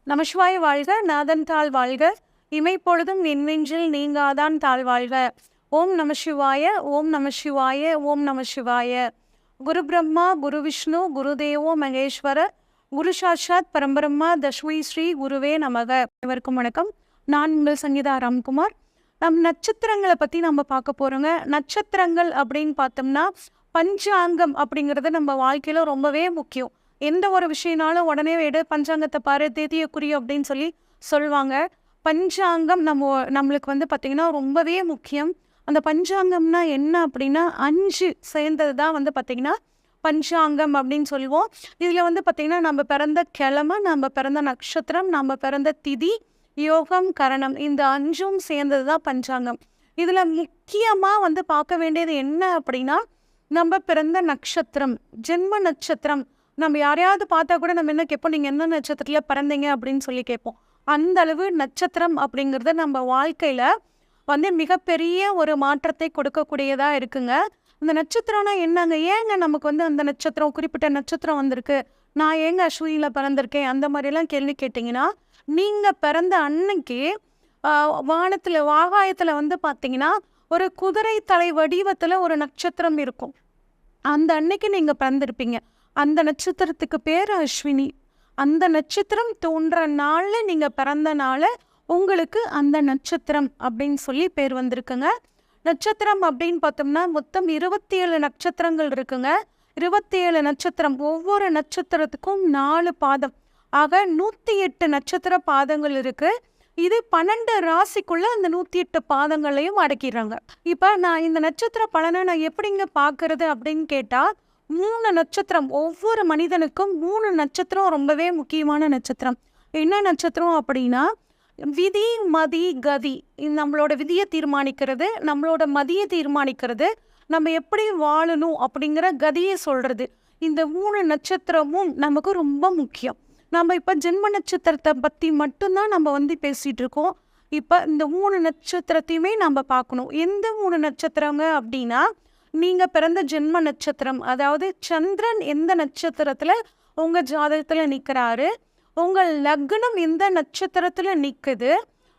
நமசிவாய வாழ்க, நாதன் தாள் வாழ்க, இமைப்பொழுதும் நின்வெஞ்சில் நீங்காதான் தாழ் வாழ்க. ஓம் நம சிவாய, ஓம் நம சிவாய, ஓம் நம சிவாய. குரு பிரம்மா, குரு விஷ்ணு, குரு தேவோ மகேஸ்வர, குரு சாட்சாத் பரம்பிரம்மா தஸ்மை ஸ்ரீ குருவே நமக. அனைவருக்கும் வணக்கம். நான் உங்கள் சங்கீதா ராம்குமார். நட்சத்திரங்களை பற்றி நம்ம பார்க்க போகிறோங்க. நட்சத்திரங்கள் அப்படின்னு பார்த்தோம்னா பஞ்சாங்கம் அப்படிங்கிறது நம்ம வாழ்க்கையில் ரொம்பவே முக்கியம். எந்த ஒரு விஷயம்னாலும் உடனே எடு பஞ்சாங்கத்தை பாரு, தேதியை குறி அப்படின்னு சொல்லி சொல்லுவாங்க. பஞ்சாங்கம் நம்மளுக்கு பார்த்திங்கன்னா ரொம்பவே முக்கியம். அந்த பஞ்சாங்கம்னா என்ன அப்படின்னா 5 சேர்ந்தது தான் பார்த்திங்கன்னா பஞ்சாங்கம் அப்படின்னு சொல்லுவோம். இதில் பார்த்திங்கன்னா நம்ம பிறந்த கிழமை, நம்ம பிறந்த நட்சத்திரம், நம்ம பிறந்த திதி, யோகம், கரணம், இந்த 5ம் சேர்ந்தது தான் பஞ்சாங்கம். இதில் முக்கியமாக பார்க்க வேண்டியது என்ன அப்படின்னா நம்ம பிறந்த நட்சத்திரம், ஜென்ம நட்சத்திரம். நம்ம யாரையாவது பார்த்தா கூட நம்ம என்ன கேட்போம், நீங்கள் என்ன நட்சத்திரத்தில் பிறந்தீங்க அப்படின்னு சொல்லி கேட்போம். அந்த அளவு நட்சத்திரம் அப்படிங்கிறது நம்ம வாழ்க்கையில் மிகப்பெரிய ஒரு மாற்றத்தை கொடுக்கக்கூடியதாக இருக்குங்க. அந்த நட்சத்திரம்னா என்னங்க, ஏங்க நமக்கு அந்த நட்சத்திரம், குறிப்பிட்ட நட்சத்திரம் வந்திருக்கு, நான் ஏங்க அஸ்வினியில் பிறந்திருக்கேன், அந்த மாதிரிலாம் கேள்வி கேட்டிங்கன்னா, நீங்கள் பிறந்த அன்னைக்கு வானத்தில் ஆகாயத்தில் பார்த்தீங்கன்னா ஒரு குதிரை தலை வடிவத்தில் ஒரு நட்சத்திரம் இருக்கும். அந்த அன்னைக்கு நீங்கள் பிறந்திருப்பீங்க. அந்த நட்சத்திரத்துக்கு பேர் அஸ்வினி. அந்த நட்சத்திரம் தோன்ற நாளில் நீங்கள் பிறந்த நாள் உங்களுக்கு அந்த நட்சத்திரம் அப்படின்னு சொல்லி பேர் வந்திருக்குங்க. நட்சத்திரம் அப்படின்னு பார்த்தோம்னா மொத்தம் 27 நட்சத்திரங்கள் இருக்குங்க. 27 நட்சத்திரம், ஒவ்வொரு நட்சத்திரத்துக்கும் 4 பாதம், ஆக 108 நட்சத்திர பாதங்கள் இருக்குது. இது 12 ராசிக்குள்ள அந்த 108 பாதங்களையும் அடக்கிடுறாங்க. இப்போ நான் இந்த நட்சத்திர பலனை நான் எப்படிங்க பார்க்கறது அப்படின்னு கேட்டால், 3 நட்சத்திரம், ஒவ்வொரு மனிதனுக்கும் 3 நட்சத்திரம் ரொம்பவே முக்கியமான நட்சத்திரம். என்ன நட்சத்திரம் அப்படின்னா விதி, மதி, கதி. நம்மளோட விதியை தீர்மானிக்கிறது, நம்மளோட மதியை தீர்மானிக்கிறது, நம்ம எப்படி வாழணும் அப்படிங்கிற கதியை சொல்கிறது. இந்த 3 நட்சத்திரமும் நமக்கு ரொம்ப முக்கியம். நம்ம இப்போ ஜென்ம நட்சத்திரத்தை பற்றி மட்டும்தான் நம்ம பேசிகிட்டு இருக்கோம். இப்போ இந்த 3 நட்சத்திரத்தையுமே நம்ம பார்க்கணும். எந்த 3 நட்சத்திரங்க அப்படின்னா, நீங்கள் பிறந்த ஜென்ம நட்சத்திரம், அதாவது சந்திரன் எந்த நட்சத்திரத்தில் உங்கள் ஜாதகத்தில் நிற்கிறாரு, உங்கள் லக்னம் எந்த நட்சத்திரத்தில் நிற்குது,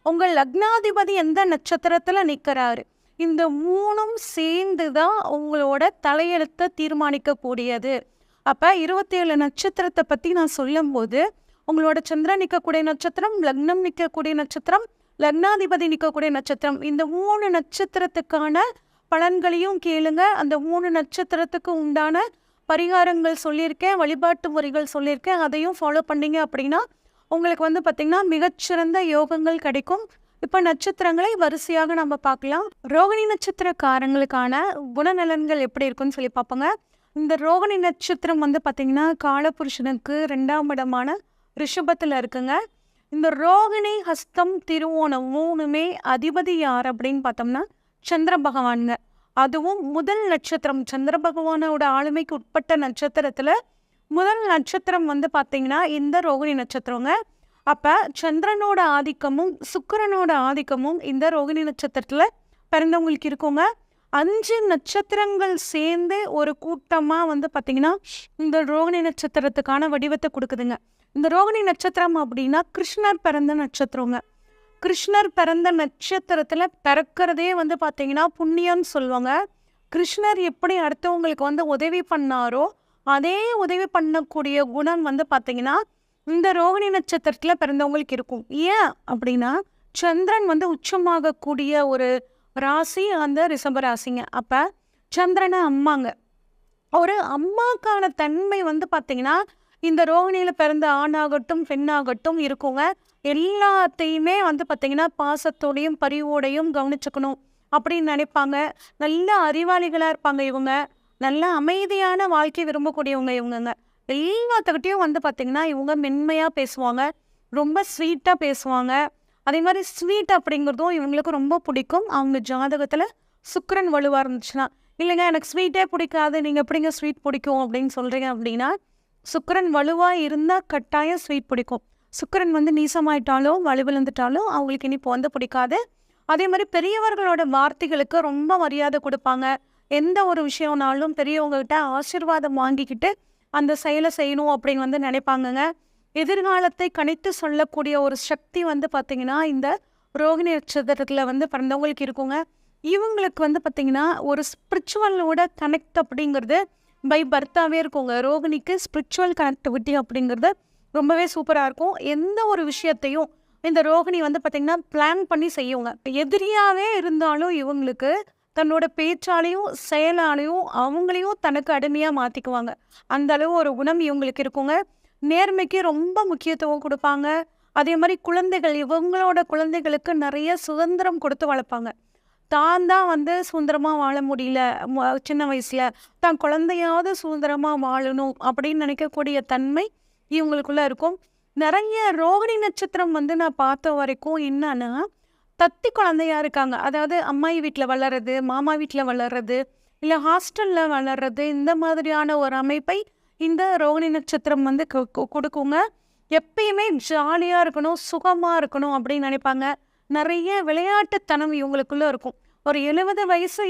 உங்கள் லக்னாதிபதி எந்த நட்சத்திரத்தில் நிற்கிறாரு, இந்த 3ம் சேர்ந்து தான் உங்களோட தலையெழுத்தை தீர்மானிக்கக்கூடியது. அப்போ 27 நட்சத்திரத்தை பற்றி நான் சொல்லும்போது, உங்களோட சந்திரன் நிற்கக்கூடிய நட்சத்திரம், லக்னம் நிற்கக்கூடிய நட்சத்திரம், லக்னாதிபதி நிற்கக்கூடிய நட்சத்திரம், இந்த 3 நட்சத்திரத்துக்கான பலன்களையும் கேளுங்க. அந்த 3 நட்சத்திரத்துக்கு உண்டான பரிகாரங்கள் சொல்லியிருக்கேன், வழிபாட்டு முறைகள் சொல்லியிருக்கேன். அதையும் ஃபாலோ பண்ணிங்க அப்படின்னா உங்களுக்கு பார்த்திங்கன்னா மிகச்சிறந்த யோகங்கள் கிடைக்கும். இப்போ நட்சத்திரங்களை வரிசையாக நம்ம பார்க்கலாம். ரோகிணி நட்சத்திரக்காரங்களுக்கான குணநலன்கள் எப்படி இருக்குன்னு சொல்லி பார்ப்போங்க. இந்த ரோகிணி நட்சத்திரம் பார்த்திங்கன்னா காலபுருஷனுக்கு 2ஆம் இடமான ரிஷபத்தில் இருக்குங்க. இந்த ரோகிணி, ஹஸ்தம், திருவோணம் 3மே அதிபதி யார் அப்படின்னு பார்த்தோம்னா சந்திர பகவானுங்க. அதுவும் முதல் நட்சத்திரம், சந்திர பகவானோட ஆளுமைக்கு உட்பட்ட நட்சத்திரத்தில் முதல் நட்சத்திரம் பார்த்தீங்கன்னா இந்த ரோகிணி நட்சத்திரங்க. அப்போ சந்திரனோட ஆதிக்கமும் சுக்கிரனோட ஆதிக்கமும் இந்த ரோகிணி நட்சத்திரத்தில் பிறந்தவங்களுக்கு இருக்குங்க. 5 நட்சத்திரங்கள் சேர்ந்து ஒரு கூட்டமாக பார்த்தீங்கன்னா இந்த ரோகிணி நட்சத்திரத்துக்கான வடிவத்தை கொடுக்குதுங்க. இந்த ரோகிணி நட்சத்திரம் அப்படின்னா கிருஷ்ணர் பிறந்த நட்சத்திரங்க. கிருஷ்ணர் பிறந்த நட்சத்திரத்தில் பிறக்கிறதே பார்த்தீங்கன்னா புண்ணியம்னு சொல்லுவாங்க. கிருஷ்ணர் எப்படி அடுத்தவங்களுக்கு உதவி பண்ணாரோ அதே உதவி பண்ணக்கூடிய குணம் பார்த்தீங்கன்னா இந்த ரோகிணி நட்சத்திரத்தில் பிறந்தவங்களுக்கு இருக்கும். ஏன் அப்படின்னா சந்திரன் உச்சமாகக்கூடிய ஒரு ராசி அந்த ரிஷப ராசிங்க. அப்போ சந்திரனை அம்மாங்க. ஒரு அம்மாக்கான தன்மை பார்த்தீங்கன்னா இந்த ரோகிணியில் பிறந்த ஆணாகட்டும் பெண்ணாகட்டும் இருக்குங்க. எல்லாத்தையுமே பார்த்திங்கன்னா பாசத்தோடையும் பரிவோடையும் கவனிச்சுக்கணும் அப்படின்னு நினைப்பாங்க. நல்ல அறிவாளிகளாக இருப்பாங்க இவங்க. நல்ல அமைதியான வாழ்க்கை விரும்பக்கூடியவங்க இவங்கங்க. எல்லாத்துக்கிட்டையும் பார்த்திங்கன்னா இவங்க மென்மையாக பேசுவாங்க, ரொம்ப ஸ்வீட்டாக பேசுவாங்க. அதே மாதிரி ஸ்வீட் அப்படிங்கிறதும் இவங்களுக்கு ரொம்ப பிடிக்கும். அவங்க ஜாதகத்தில் சுக்கிரன் வலுவாக இருந்துச்சுன்னா, இல்லைங்க எனக்கு ஸ்வீட்டே பிடிக்காது, நீங்கள் எப்படிங்க ஸ்வீட் பிடிக்கும் அப்படின்னு சொல்கிறீங்க அப்படின்னா, சுக்கிரன் வலுவாக இருந்தால் கட்டாயம் ஸ்வீட் பிடிக்கும். சுக்கிரன் நீசமாயிட்டாலோ வலுவிழந்துட்டாலோ அவங்களுக்கு இனிப்பு பிடிக்காது. அதே மாதிரி பெரியவர்களோட வார்த்தைகளுக்கு ரொம்ப மரியாதை கொடுப்பாங்க. எந்த ஒரு விஷயம்னாலும் பெரியவங்ககிட்ட ஆசீர்வாதம் வாங்கிக்கிட்டு அந்த செயலை செய்யணும் அப்படின்னு நினைப்பாங்கங்க. எதிர்காலத்தை கணித்து சொல்லக்கூடிய ஒரு சக்தி வந்து பார்த்தீங்கன்னா இந்த ரோகிணி நட்சத்திரத்தில் வந்து பிறந்தவங்களுக்கு இருக்குங்க. இவங்களுக்கு வந்து பார்த்தீங்கன்னா ஒரு ஸ்பிரிச்சுவலோட கனெக்ட் அப்படிங்கிறது பை பர்த்தாவே இருக்குங்க. ரோகிணிக்கு ஸ்பிரிச்சுவல் கனெக்டிவிட்டி அப்படிங்கிறது ரொம்பவே சூப்பராக இருக்கும். எந்த ஒரு விஷயத்தையும் இந்த ரோகிணி வந்து பார்த்திங்கன்னா பிளான் பண்ணி செய்யுங்க. எதிரியாகவே இருந்தாலும் இவங்களுக்கு தன்னோட பேச்சாலையும் செயலாலையும் அவங்களையும் தனக்கு அடிமையாக மாற்றிக்குவாங்க. அந்த அளவு ஒரு குணம் இவங்களுக்கு இருக்குங்க. நேர்மைக்கு ரொம்ப முக்கியத்துவம் கொடுப்பாங்க. அதே மாதிரி குழந்தைகள், இவங்களோட குழந்தைகளுக்கு நிறைய சுதந்திரம் கொடுத்து வளர்ப்பாங்க. தான் வந்து சுதந்திரமாக வாழ முடியல சின்ன வயசில், தான் குழந்தையாவது சுதந்திரமாக வாழணும் அப்படின்னு நினைக்கக்கூடிய தன்மை இவங்களுக்குள்ளே இருக்கும். நிறைய ரோகிணி நட்சத்திரம் வந்து நான் பார்த்த வரைக்கும் என்னன்னா தத்தி குழந்தையா இருக்காங்க. அதாவது அம்மாயி வீட்டில் வளர்றது, மாமா வீட்டில் வளர்றது, இல்லை ஹாஸ்டலில் வளர்றது, இந்த மாதிரியான ஒரு அமைப்பை இந்த ரோகிணி நட்சத்திரம் வந்து கொடுக்குங்க. எப்பயுமே ஜாலியாக இருக்கணும், சுகமாக இருக்கணும் அப்படின்னு நினைப்பாங்க. நிறைய விளையாட்டுத்தனம் இவங்களுக்குள்ளே இருக்கும். ஒரு 70 வயசு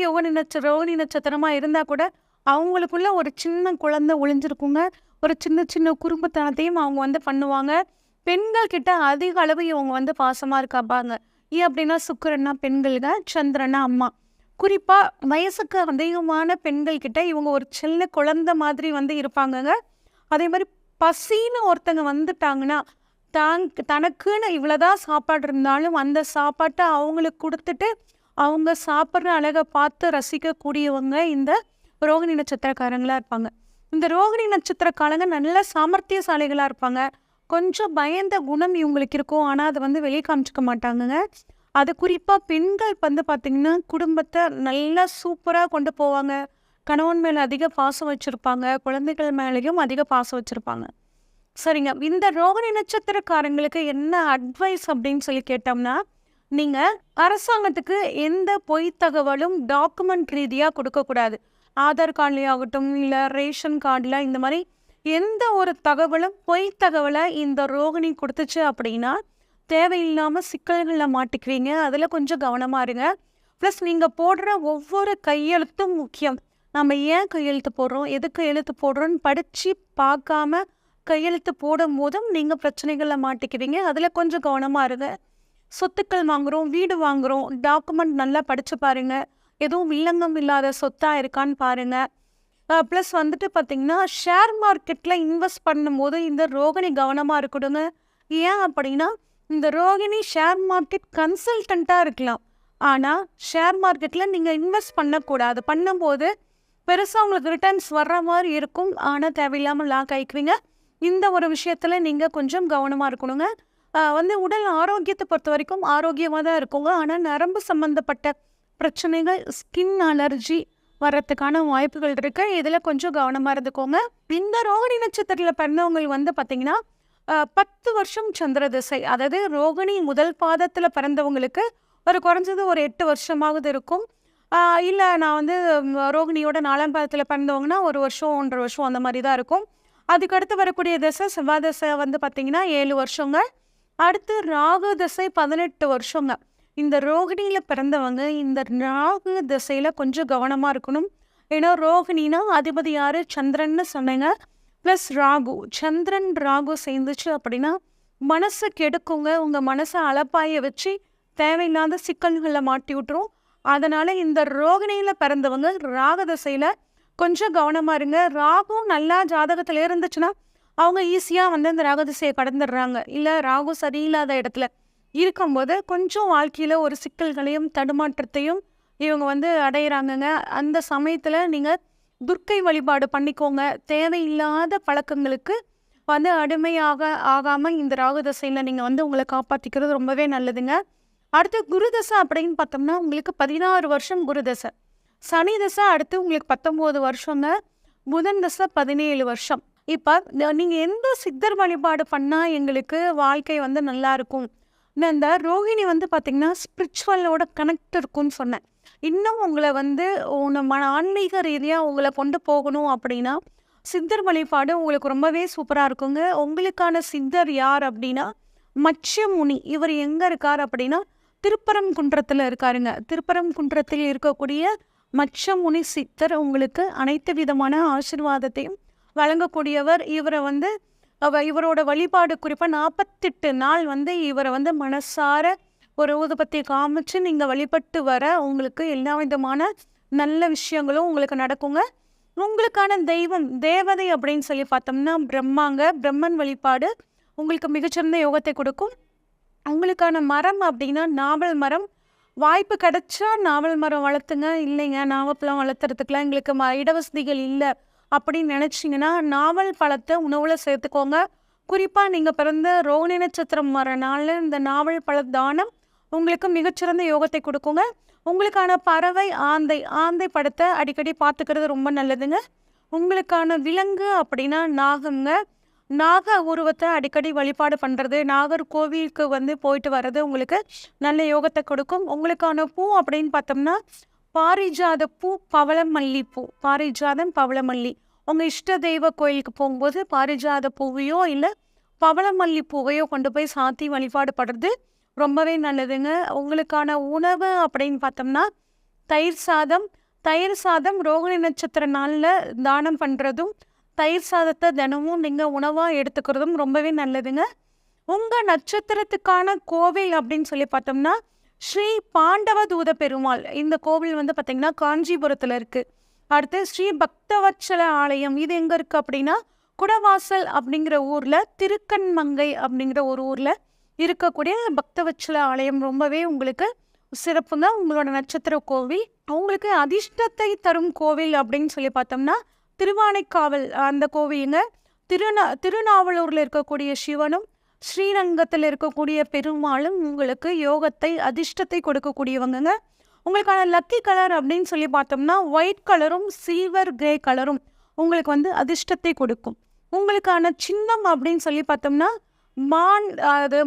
ரோகிணி நட்சத்திரமாக இருந்தால் கூட அவங்களுக்குள்ள ஒரு சின்ன குழந்தை ஒளிஞ்சிருக்குங்க. ஒரு சின்ன சின்ன குறும்புத்தனத்தையும் அவங்க வந்து பண்ணுவாங்க. பெண்கள் கிட்ட அதிக அளவு இவங்க வந்து பாசமாக இருக்காப்பாங்க. ஏன் அப்படின்னா சுக்கிரன்னா பெண்கள்ங்க, சந்திரனா அம்மா. குறிப்பாக வயசுக்கு அதிகமான பெண்கள் கிட்ட இவங்க ஒரு சின்ன குழந்தை மாதிரி வந்து இருப்பாங்கங்க. அதே மாதிரி பசின்னு ஒருத்தங்க வந்துட்டாங்கன்னா தனக்குன்னு இவ்வளோதான் சாப்பாடு இருந்தாலும் அந்த சாப்பாட்டை அவங்களுக்கு கொடுத்துட்டு அவங்க சாப்பிட்ற அழகை பார்த்து ரசிக்கக்கூடியவங்க இந்த ரோகிணி நட்சத்திரக்காரங்களாக இருப்பாங்க. இந்த ரோகிணி நட்சத்திரக்காரங்க நல்ல சாமர்த்தியசாலிகளாக இருப்பாங்க. கொஞ்சம் பயந்த குணம் இவங்களுக்கு இருக்கும். ஆனால் அதை வந்து வெளியே காமிச்சிக்க மாட்டாங்கங்க. அது குறிப்பாக பெண்கள் வந்து பார்த்திங்கன்னா குடும்பத்தை நல்லா சூப்பராக கொண்டு போவாங்க. கணவன் மேலே அதிக பாசம் வச்சுருப்பாங்க. குழந்தைகள் மேலேயும் அதிக பாசம் வச்சுருப்பாங்க. சரிங்க, இந்த ரோகிணி நட்சத்திரக்காரங்களுக்கு என்ன அட்வைஸ் அப்படின்னு சொல்லி கேட்டோம்னா, நீங்கள் அரசாங்கத்துக்கு எந்த பொய் தகவலும் டாக்குமெண்ட் ரீதியாக கொடுக்கக்கூடாது. ஆதார் கார்டுலேயே ஆகட்டும், இல்லை ரேஷன் கார்டில், இந்த மாதிரி எந்த ஒரு தகவலும் பொய் தகவலை இந்த ரோகிணி கொடுத்துச்சு அப்படின்னா தேவையில்லாமல் சிக்கல்களில் மாட்டிக்குவீங்க. அதில் கொஞ்சம் கவனமாக இருங்க. ப்ளஸ் நீங்கள் போடுற ஒவ்வொரு கையெழுத்தும் முக்கியம். நம்ம ஏன் கையெழுத்து போடுறோம், எதுக்கு கையெழுத்து போடுறோன்னு படித்து பார்க்காம கையெழுத்து போடும் போதும் நீங்கள் பிரச்சனைகளில் மாட்டிக்குவீங்க. அதில் கொஞ்சம் கவனமாக இருங்க. சொத்துக்கள் வாங்குகிறோம், வீடு வாங்குகிறோம், டாக்குமெண்ட் நல்லா படித்து பாருங்கள். எதுவும் வில்லங்கம் இல்லாத சொத்தாக இருக்கான்னு பாருங்கள். ப்ளஸ் வந்துட்டு பார்த்திங்கன்னா ஷேர் மார்க்கெட்டில் இன்வெஸ்ட் பண்ணும்போது இந்த ரோகிணி கவனமாக இருக்கணுங்க. ஏன் அப்படின்னா இந்த ரோகிணி ஷேர் மார்க்கெட் கன்சல்டண்ட்டாக இருக்கலாம். ஆனால் ஷேர் மார்க்கெட்டில் நீங்கள் இன்வெஸ்ட் பண்ணக்கூடாது. பண்ணும்போது பெருசாக உங்களுக்கு ரிட்டர்ன்ஸ் வர்ற மாதிரி இருக்கும். ஆனால் தேவையில்லாமல் லாக் ஆகிக்குவீங்க. இந்த ஒரு விஷயத்தில் நீங்கள் கொஞ்சம் கவனமாக இருக்கணுங்க. வந்து உடல் ஆரோக்கியத்தை பொறுத்த வரைக்கும் ஆரோக்கியமாக தான் இருக்குங்க. ஆனால் நரம்பு சம்மந்தப்பட்ட பிரச்சனைகள், ஸ்கின் அலர்ஜி வர்றதுக்கான வாய்ப்புகள் இருக்குது. இதில் கொஞ்சம் கவனமாக இருந்துக்கோங்க. இந்த ரோகிணி நட்சத்திரத்தில் பிறந்தவங்க வந்து பார்த்திங்கன்னா 10 வருஷம் சந்திர திசை, அதாவது ரோகிணி முதல் பாதத்தில் பிறந்தவங்களுக்கு ஒரு குறைஞ்சது ஒரு 8 வருஷமாவது இருக்கும். இல்லை நான் வந்து ரோகிணியோட 4ஆம் பாதத்தில் பிறந்தவங்கன்னா 1 வருஷம் 1.5 வருஷம் அந்த மாதிரி தான் இருக்கும். அதுக்கடுத்து வரக்கூடிய திசை செவ்வாய் திசை வந்து பார்த்திங்கன்னா 7 வருஷங்க. அடுத்து ராகு திசை 18 வருஷங்க. இந்த ரோகிணியில் பிறந்தவங்க இந்த ராகு திசையில் கொஞ்சம் கவனமாக இருக்கணும். ஏன்னா ரோகிணினா அதிபதி யார், சந்திரன்னு சொன்னேங்க. ப்ளஸ் ராகு, சந்திரன் ராகு சேர்ந்துச்சு அப்படின்னா மனசை கெடுக்குங்க. உங்கள் மனசை அலப்பாய வச்சு தேவையில்லாத சிக்கல்களில் மாட்டி விட்டுரும். அதனால் இந்த ரோகிணியில் பிறந்தவங்க ராகு திசையில் கொஞ்சம் கவனமாக இருங்க. ராகு நல்லா ஜாதகத்தில் இருந்துச்சுன்னா அவங்க ஈஸியாக வந்து அந்த ராகு திசையை கடந்துடுறாங்க. இல்லை ராகு சரியில்லாத இடத்துல இருக்கும்போது கொஞ்சம் வாழ்க்கையில் ஒரு சிக்கல்களையும் தடுமாற்றத்தையும் இவங்க வந்து அடையிறாங்கங்க. அந்த சமயத்தில் நீங்கள் துர்க்கை வழிபாடு பண்ணிக்கோங்க. தேவையில்லாத பழக்கங்களுக்கு வந்து அடிமையாக ஆகாமல் இந்த ராகு தசையில் நீங்கள் வந்து உங்களை காப்பாற்றிக்கிறது ரொம்பவே நல்லதுங்க. அடுத்து குரு தசை அப்படின்னு பார்த்தோம்னா உங்களுக்கு 16 வருஷம் குரு தசை. சனி தசை அடுத்து உங்களுக்கு 19 வருஷங்க. புதன் தசை 17 வருஷம். இப்போ நீங்கள் எந்த சித்தர் வழிபாடு பண்ணால் எங்களுக்கு வாழ்க்கை வந்து நல்லாயிருக்கும், இந்த ரோகிணி வந்து பார்த்திங்கன்னா ஸ்பிரிச்சுவலோட கனெக்ட் இருக்குன்னு சொன்னேன். இன்னும் உங்களை வந்து நம்ம ஆன்மீக ரீதியாக உங்களை கொண்டு போகணும் அப்படின்னா சித்தர் வழிபாடு உங்களுக்கு ரொம்பவே சூப்பராக இருக்குங்க. உங்களுக்கான சித்தர் யார் அப்படின்னா மச்சமுனி. இவர் எங்கே இருக்கார் அப்படின்னா திருப்பரங்குன்றத்தில் இருக்காருங்க. திருப்பரங்குன்றத்தில் இருக்கக்கூடிய மச்சமுனி சித்தர் உங்களுக்கு அனைத்து விதமான ஆசீர்வாதத்தையும் வழங்கக்கூடியவர். இவரை வந்து இவரோட வழிபாடு குறிப்பாக 48 நாள் வந்து இவரை வந்து மனசார ஒரு ஊதுபத்தி காமிச்சு நீங்கள் வழிபட்டு வர உங்களுக்கு எல்லா விதமான நல்ல விஷயங்களும் உங்களுக்கு நடக்குங்க. உங்களுக்கான தெய்வம் தேவதை அப்படின்னு சொல்லி பார்த்தோம்னா பிரம்மாங்க. பிரம்மன் வழிபாடு உங்களுக்கு மிகச்சிறந்த யோகத்தை கொடுக்கும். உங்களுக்கான மரம் அப்படின்னா நாவல் மரம். வாய்ப்பு கிடைச்சா நாவல் மரம் வளர்த்துங்க. இல்லைங்க நாவப்பழம் வளர்த்துறதுக்குலாம் எங்களுக்கு இடவசதிகள் இல்லை அப்படின்னு நினச்சிங்கன்னா நாவல் பழத்தை உணவில் சேர்த்துக்கோங்க. குறிப்பாக நீங்கள் பிறந்த ரோகிணி நட்சத்திரம் வர நாளில் இந்த நாவல் பழ தானம் உங்களுக்கு மிகச்சிறந்த யோகத்தை கொடுக்குங்க. உங்களுக்கான பறவை ஆந்தை. ஆந்தை படத்தை அடிக்கடி பார்த்துக்கிறது ரொம்ப நல்லதுங்க. உங்களுக்கான விலங்கு அப்படின்னா நாகங்க. நாக உருவத்தை அடிக்கடி வழிபாடு பண்ணுறது, நாகர் கோவிலுக்கு வந்து போயிட்டு வர்றது உங்களுக்கு நல்ல யோகத்தை கொடுக்கும். உங்களுக்கான பூ அப்படின்னு பார்த்தோம்னா பாரிஜாத பூ, பவளமல்லி பூ. பாரிஜாதம், பவளமல்லி. உங்கள் இஷ்ட தெய்வ கோயிலுக்கு போகும்போது பாரிஜாத பூவையோ இல்லை பவளமல்லி பூவையோ கொண்டு போய் சாத்தி வழிபாடு படுறது ரொம்பவே நல்லதுங்க. உங்களுக்கான உணவு அப்படின்னு பார்த்தோம்னா தயிர் சாதம். தயிர் சாதம் ரோகிணி நட்சத்திர நாளில் தானம் பண்ணுறதும் தயிர் சாதத்தை தினமும் நீங்கள் உணவாக எடுத்துக்கிறதும் ரொம்பவே நல்லதுங்க. உங்கள் நட்சத்திரத்துக்கான கோவில் அப்படின்னு சொல்லி பார்த்தோம்னா ஸ்ரீ பாண்டவ தூத பெருமாள். இந்த கோவில் வந்து பார்த்திங்கன்னா காஞ்சிபுரத்தில் இருக்குது. அடுத்து ஸ்ரீ பக்தவத்சல ஆலயம். இது எங்கே இருக்குது அப்படின்னா குடவாசல் அப்படிங்கிற ஊரில், திருக்கண்மங்கை அப்படிங்கிற ஒரு ஊரில் இருக்கக்கூடிய பக்தவத்சல ஆலயம் ரொம்பவே உங்களுக்கு சிறப்புங்க. உங்களோட நட்சத்திர கோவில். உங்களுக்கு அதிர்ஷ்டத்தை தரும் கோவில் அப்படின்னு சொல்லி பார்த்தோம்னா திருவானைக்காவல் அந்த கோவிலுங்க. திருநாவலூரில் இருக்கக்கூடிய சிவனும் ஸ்ரீரங்கத்தில் இருக்கக்கூடிய பெருமாளும் உங்களுக்கு யோகத்தை அதிர்ஷ்டத்தை கொடுக்கக்கூடியவங்க. உங்களுக்கான லக்கி கலர் அப்படின்னு சொல்லி பார்த்தோம்னா ஒயிட் கலரும் சில்வர் கிரே கலரும் உங்களுக்கு வந்து அதிர்ஷ்டத்தை கொடுக்கும். உங்களுக்கான சின்னம் அப்படின்னு சொல்லி பார்த்தோம்னா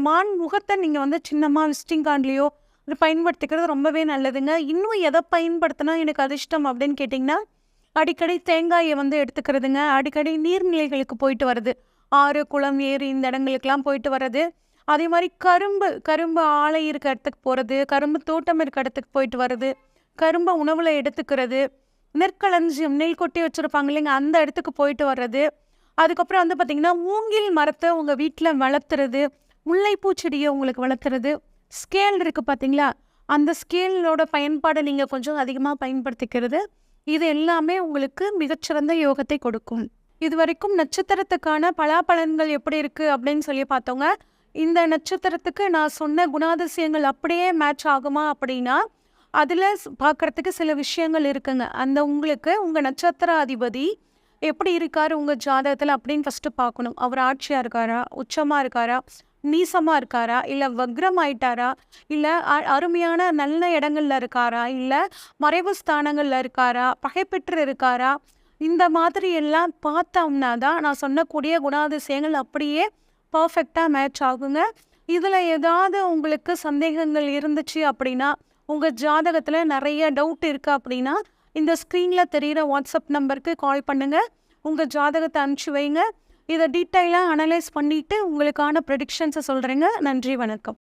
மான் முகத்தை நீங்கள் வந்து சின்னமாக விசிட்டிங் கார்ட்லேயோ அது பயன்படுத்திக்கிறது ரொம்பவே நல்லதுங்க. இன்னும் எதை பயன்படுத்தினா எனக்கு அதிர்ஷ்டம் அப்படின்னு கேட்டிங்கன்னா அடிக்கடி தேங்காயை வந்து எடுத்துக்கிறதுங்க. அடிக்கடி நீர்நிலைகளுக்கு போயிட்டு வர்றது, ஆறு குளம் ஏரி இந்த இடங்களுக்கெல்லாம் போயிட்டு வர்றது. அதே மாதிரி கரும்பு ஆலை இருக்க இடத்துக்கு போகிறது, கரும்பு தோட்டம் இருக்க இடத்துக்கு போயிட்டு வர்றது, கரும்பை உணவில் எடுத்துக்கிறது, நெற்களஞ்சியம் நெல் கொட்டி வச்சுருப்பாங்க இல்லைங்க அந்த இடத்துக்கு போயிட்டு வர்றது. அதுக்கப்புறம் வந்து பார்த்திங்கன்னா மூங்கில் மரத்தை உங்கள் வீட்டில் வளர்த்துறது, முல்லைப்பூ செடியை உங்களுக்கு வளர்த்துறது. ஸ்கேல் இருக்குது பார்த்தீங்களா, அந்த ஸ்கேலோட பயன்பாடை நீங்கள் கொஞ்சம் அதிகமாக பயன்படுத்திக்கிறது. இது எல்லாமே உங்களுக்கு மிகச்சிறந்த யோகத்தை கொடுக்கும். இது வரைக்கும் நட்சத்திரத்துக்கான பலாபலன்கள் எப்படி இருக்குது அப்படின்னு சொல்லி பார்த்தோங்க. இந்த நட்சத்திரத்துக்கு நான் சொன்ன குணாதிசயங்கள் அப்படியே மேட்ச் ஆகுமா அப்படின்னா அதில் பார்க்குறதுக்கு சில விஷயங்கள் இருக்குங்க. அந்த உங்களுக்கு உங்கள் நட்சத்திர அதிபதி எப்படி இருக்காரு உங்கள் ஜாதகத்தில் அப்படின்னு ஃபஸ்ட்டு பார்க்கணும். அவர் ஆட்சியாக இருக்காரா, உச்சமாக இருக்காரா, நீசமாக இருக்காரா, இல்லை வக்ரம் ஆயிட்டாரா, இல்லை அருமையான நல்ல இடங்கள்ல இருக்காரா, இல்லை மறைவு ஸ்தானங்களில் இருக்காரா, பகைப்பெற்று இருக்காரா, இந்த மாதிரி எல்லாம் பார்த்தோம்னா தான் நான் சொன்னக்கூடிய குணாதிசயங்கள் அப்படியே பர்ஃபெக்டாக மேட்ச் ஆகுங்க. இதில் ஏதாவது உங்களுக்கு சந்தேகங்கள் இருந்துச்சு அப்படின்னா, உங்கள் ஜாதகத்தில் நிறைய டவுட் இருக்குது அப்படின்னா இந்த ஸ்க்ரீனில் தெரிகிற வாட்ஸ்அப் நம்பருக்கு கால் பண்ணுங்கள். உங்கள் ஜாதகத்தை அனுப்பிச்சி வைங்க. இதை டீட்டெயிலாக அனலைஸ் பண்ணிவிட்டு உங்களுக்கான ப்ரெடிக்ஷன்ஸை சொல்கிறேங்க. நன்றி, வணக்கம்.